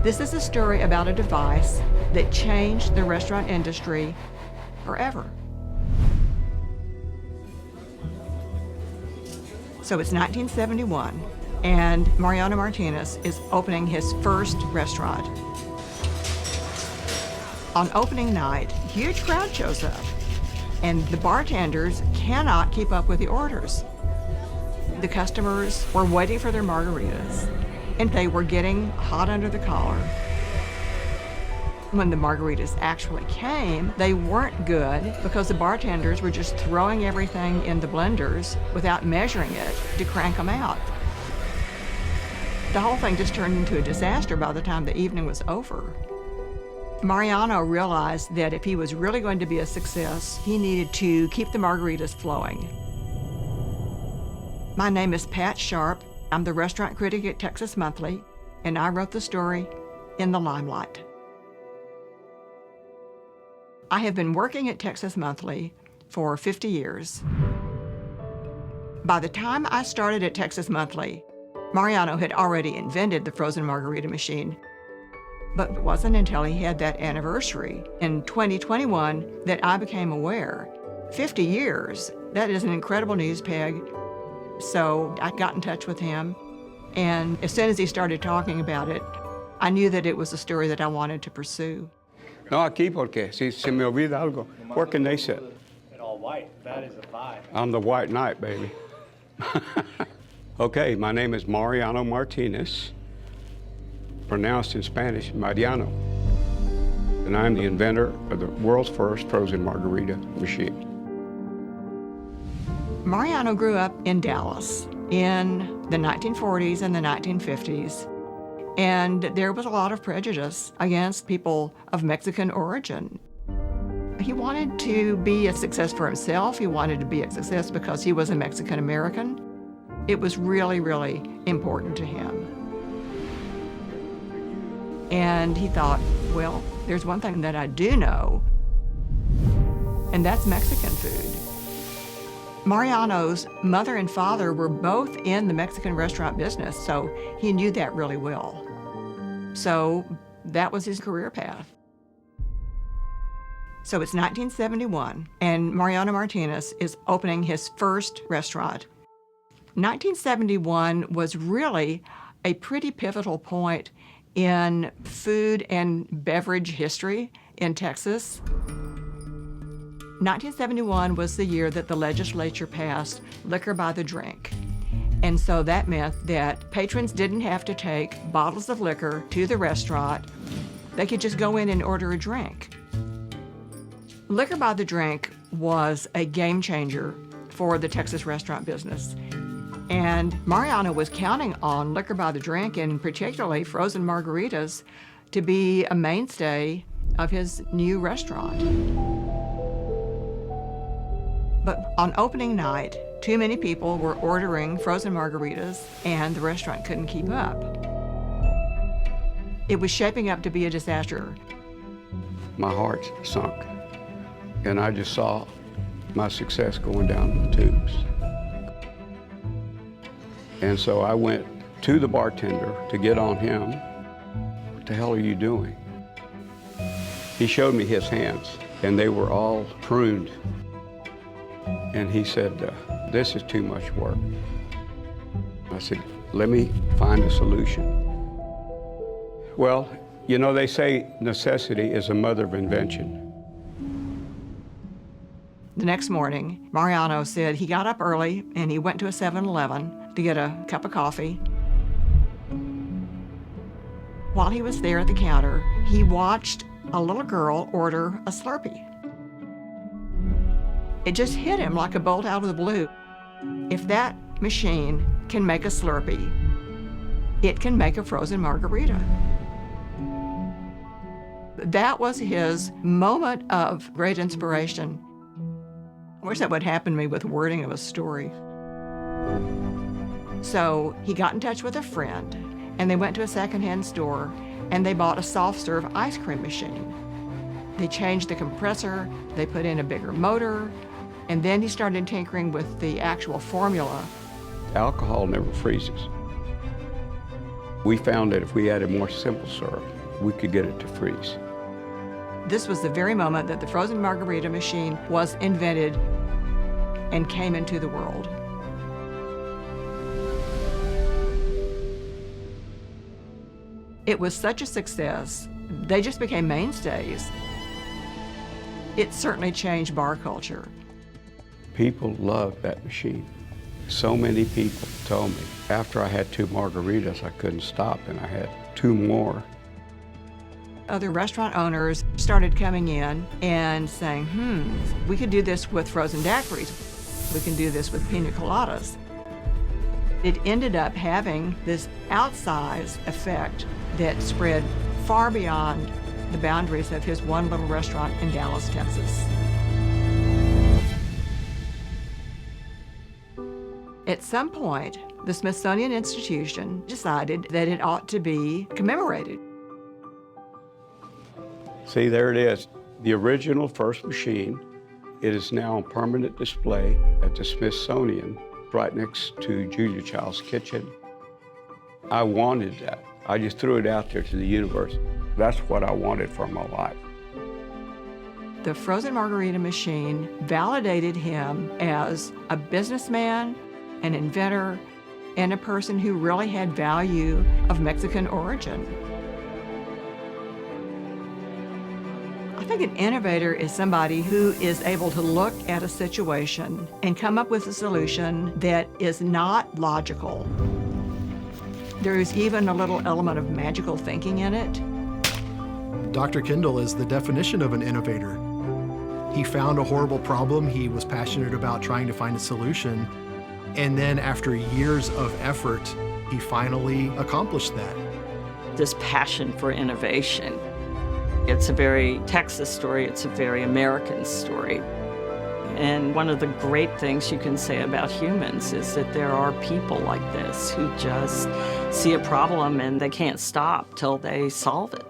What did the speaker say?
This is a story about a device that changed the restaurant industry forever. So it's 1971, and Mariano Martinez is opening his first restaurant. On opening night, a huge crowd shows up, and the bartenders cannot keep up with the orders. The customers were waiting for their margaritas, and they were getting hot under the collar. When the margaritas actually came, they weren't good because the bartenders were just throwing everything in the blenders without measuring it to crank them out. The whole thing just turned into a disaster by the time the evening was over. Mariano realized that if he was really going to be a success, he needed to keep the margaritas flowing. My name is Pat Sharp. I'm the restaurant critic at Texas Monthly, and I wrote the story In the Limelight. I have been working at Texas Monthly for 50 years. By the time I started at Texas Monthly, Mariano had already invented the frozen margarita machine. But it wasn't until he had that anniversary in 2021 that I became aware. 50 years, that is an incredible news peg. So I got in touch with him, and as soon as he started talking about it, I knew that it was a story that I wanted to pursue. No, aquí porque si se me olvida algo. Where can they sit? In all white, that is a vibe. I'm the white knight, baby. Okay, my name is Mariano Martinez, pronounced in Spanish, Mariano. And I'm the inventor of the world's first frozen margarita machine. Mariano grew up in Dallas in the 1940s and the 1950s, and there was a lot of prejudice against people of Mexican origin. He wanted to be a success for himself. He wanted to be a success because he was a Mexican American. It was really, really important to him. And he thought, well, there's one thing that I do know, and that's Mexican food. Mariano's mother and father were both in the Mexican restaurant business, so he knew that really well. So that was his career path. So it's 1971, and Mariano Martinez is opening his first restaurant. 1971 was really a pretty pivotal point in food and beverage history in Texas. 1971 was the year that the legislature passed liquor by the drink. And so that meant that patrons didn't have to take bottles of liquor to the restaurant. They could just go in and order a drink. Liquor by the drink was a game changer for the Texas restaurant business. And Mariano was counting on liquor by the drink, and particularly frozen margaritas, to be a mainstay of his new restaurant. But on opening night, too many people were ordering frozen margaritas, and the restaurant couldn't keep up. It was shaping up to be a disaster. My heart sunk, and I just saw my success going down the tubes. And so I went to the bartender to get on him. What the hell are you doing? He showed me his hands, and they were all pruned. And he said, this is too much work. I said, let me find a solution. Well, you know, they say necessity is the mother of invention. The next morning, Mariano said he got up early and he went to a 7-Eleven to get a cup of coffee. While he was there at the counter, he watched a little girl order a Slurpee. It just hit him like a bolt out of the blue. If that machine can make a Slurpee, it can make a frozen margarita. That was his moment of great inspiration. I wish that would happen to me with wording of a story. So he got in touch with a friend, and they went to a secondhand store, and they bought a soft-serve ice cream machine. They changed the compressor, they put in a bigger motor, and then he started tinkering with the actual formula. Alcohol never freezes. We found that if we added more simple syrup, we could get it to freeze. This was the very moment that the frozen margarita machine was invented and came into the world. It was such a success, they just became mainstays. It certainly changed bar culture. People loved that machine. So many people told me after I had 2 margaritas, I couldn't stop, and I had 2 more. Other restaurant owners started coming in and saying, we could do this with frozen daiquiris. We can do this with pina coladas. It ended up having this outsized effect that spread far beyond the boundaries of his one little restaurant in Dallas, Texas. At some point, the Smithsonian Institution decided that it ought to be commemorated. See, there it is, the original first machine. It is now on permanent display at the Smithsonian, right next to Julia Child's kitchen. I wanted that. I just threw it out there to the universe. That's what I wanted for my life. The frozen margarita machine validated him as a businessman, an inventor, and a person who really had value of Mexican origin. I think an innovator is somebody who is able to look at a situation and come up with a solution that is not logical. There is even a little element of magical thinking in it. Dr. Kendall is the definition of an innovator. He found a horrible problem. He was passionate about trying to find a solution. And then after years of effort, he finally accomplished that. This passion for innovation. It's a very Texas story, it's a very American story. And one of the great things you can say about humans is that there are people like this who just see a problem and they can't stop till they solve it.